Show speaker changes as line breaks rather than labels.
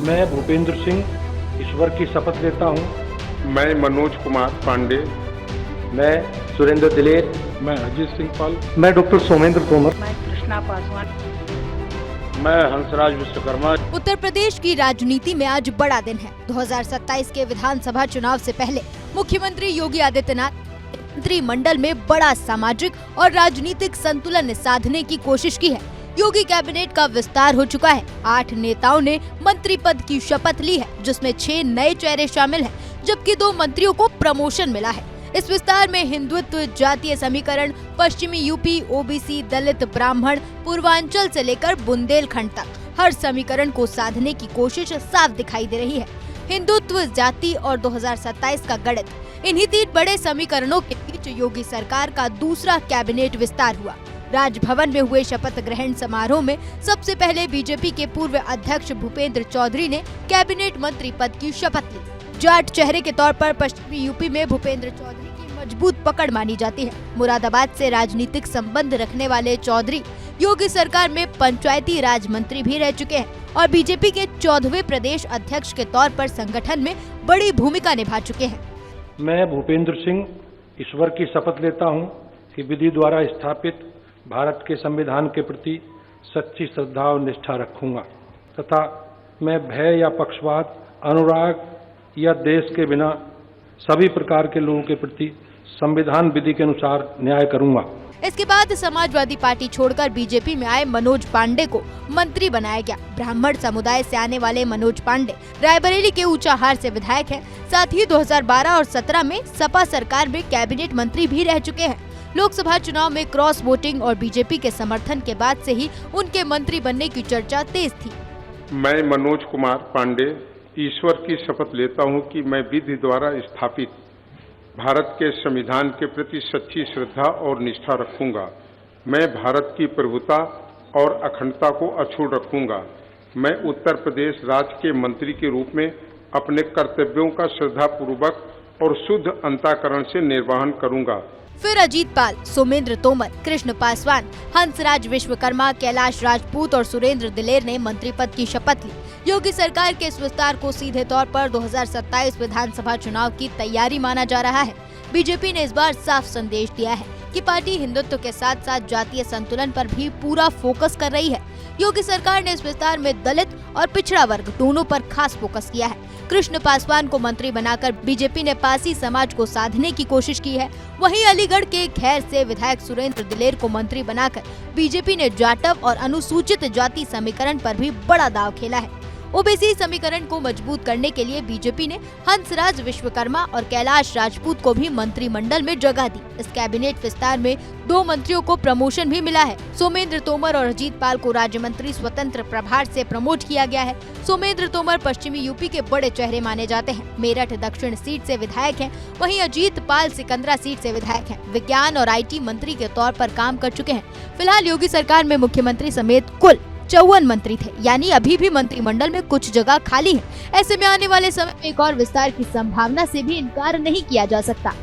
मैं भूपेंद्र सिंह ईश्वर की शपथ लेता हूँ।
मैं मनोज कुमार पांडे।
मैं सुरेंद्र दिलेर।
मैं अजीत सिंह पाल।
मैं डॉक्टर सोमेंद्र तोमर।
मैं कृष्णा पासवान।
मैं हंसराज विश्वकर्मा।
उत्तर प्रदेश की राजनीति में आज बड़ा दिन है। 2027 के विधानसभा चुनाव से पहले मुख्यमंत्री योगी आदित्यनाथ मंत्रिमंडल में बड़ा सामाजिक और राजनीतिक संतुलन साधने की कोशिश की है। योगी कैबिनेट का विस्तार हो चुका है। 8 नेताओं ने मंत्री पद की शपथ ली है, जिसमें 6 नए चेहरे शामिल हैं, जबकि 2 मंत्रियों को प्रमोशन मिला है। इस विस्तार में हिंदुत्व, जातीय समीकरण, पश्चिमी यूपी, ओबीसी, दलित, ब्राह्मण, पूर्वांचल से लेकर बुंदेलखंड तक हर समीकरण को साधने की कोशिश साफ दिखाई दे रही है। हिंदुत्व, जाति और 2027 का गणित, इन्हीं 3 बड़े समीकरणों के बीच योगी सरकार का दूसरा कैबिनेट विस्तार हुआ। राजभवन में हुए शपथ ग्रहण समारोह में सबसे पहले बीजेपी के पूर्व अध्यक्ष भूपेंद्र चौधरी ने कैबिनेट मंत्री पद की शपथ ली। जाट चेहरे के तौर पर पश्चिमी यूपी में भूपेंद्र चौधरी की मजबूत पकड़ मानी जाती है। मुरादाबाद से राजनीतिक संबंध रखने वाले चौधरी योगी सरकार में पंचायती राज मंत्री भी रह चुके हैं और बीजेपी के 14वें प्रदेश अध्यक्ष के तौर पर संगठन में बड़ी भूमिका निभा चुके हैं।
मैं भूपेंद्र सिंह ईश्वर की शपथ लेता हूँ कि विधि द्वारा स्थापित भारत के संविधान के प्रति सच्ची श्रद्धा और निष्ठा रखूंगा तथा मैं भय या पक्षपात, अनुराग या देश के बिना सभी प्रकार के लोगों के प्रति संविधान विधि के अनुसार न्याय करूंगा।
इसके बाद समाजवादी पार्टी छोड़कर बीजेपी में आए मनोज पांडे को मंत्री बनाया गया। ब्राह्मण समुदाय से आने वाले मनोज पांडे रायबरेली के ऊंचाहार से विधायक हैं। साथ ही 2012 और 17 में सपा सरकार में कैबिनेट मंत्री भी रह चुके हैं। लोकसभा चुनाव में क्रॉस वोटिंग और बीजेपी के समर्थन के बाद से ही उनके मंत्री बनने की चर्चा तेज थी।
मैं मनोज कुमार पांडे ईश्वर की शपथ लेता हूं कि मैं विधि द्वारा स्थापित भारत के संविधान के प्रति सच्ची श्रद्धा और निष्ठा रखूंगा। मैं भारत की प्रभुता और अखंडता को अक्षुण्ण रखूंगा। मैं उत्तर प्रदेश राज्य के मंत्री के रूप में अपने कर्तव्यों का श्रद्धापूर्वक और शुद्ध अंतःकरण से निर्वहन करूंगा।
फिर अजीत पाल, सोमेंद्र तोमर, कृष्ण पासवान, हंसराज विश्वकर्मा, कैलाश राजपूत और सुरेंद्र दिलेर ने मंत्री पद की शपथ ली। योगी सरकार के इस विस्तार को सीधे तौर पर 2027 विधानसभा चुनाव की तैयारी माना जा रहा है। बीजेपी ने इस बार साफ संदेश दिया है कि पार्टी हिंदुत्व के साथ साथ जातीय संतुलन पर भी पूरा फोकस कर रही है। योगी सरकार ने इस विस्तार में दलित और पिछड़ा वर्ग दोनों पर खास फोकस किया है। कृष्ण पासवान को मंत्री बनाकर बीजेपी ने पासी समाज को साधने की कोशिश की है। वहीं अलीगढ़ के खैर से विधायक सुरेंद्र दिलेर को मंत्री बनाकर बीजेपी ने जाटव और अनुसूचित जाति समीकरण पर भी बड़ा दांव खेला है। ओबीसी समीकरण को मजबूत करने के लिए बीजेपी ने हंसराज विश्वकर्मा और कैलाश राजपूत को भी मंत्रिमंडल में जगह दी। इस कैबिनेट विस्तार में 2 मंत्रियों को प्रमोशन भी मिला है। सोमेंद्र तोमर और अजीत पाल को राज्य मंत्री स्वतंत्र प्रभार से प्रमोट किया गया है। सोमेंद्र तोमर पश्चिमी यूपी के बड़े चेहरे माने जाते हैं। मेरठ दक्षिण सीट से विधायक हैं। वहीं अजीत पाल सिकंदरा सीट से विधायक हैं। विज्ञान और IT मंत्री के तौर पर काम कर चुके हैं। फिलहाल योगी सरकार में मुख्यमंत्री समेत कुल 54 मंत्री थे, यानी अभी भी मंत्रिमंडल में कुछ जगह खाली है। ऐसे में आने वाले समय में एक और विस्तार की संभावना से भी इनकार नहीं किया जा सकता।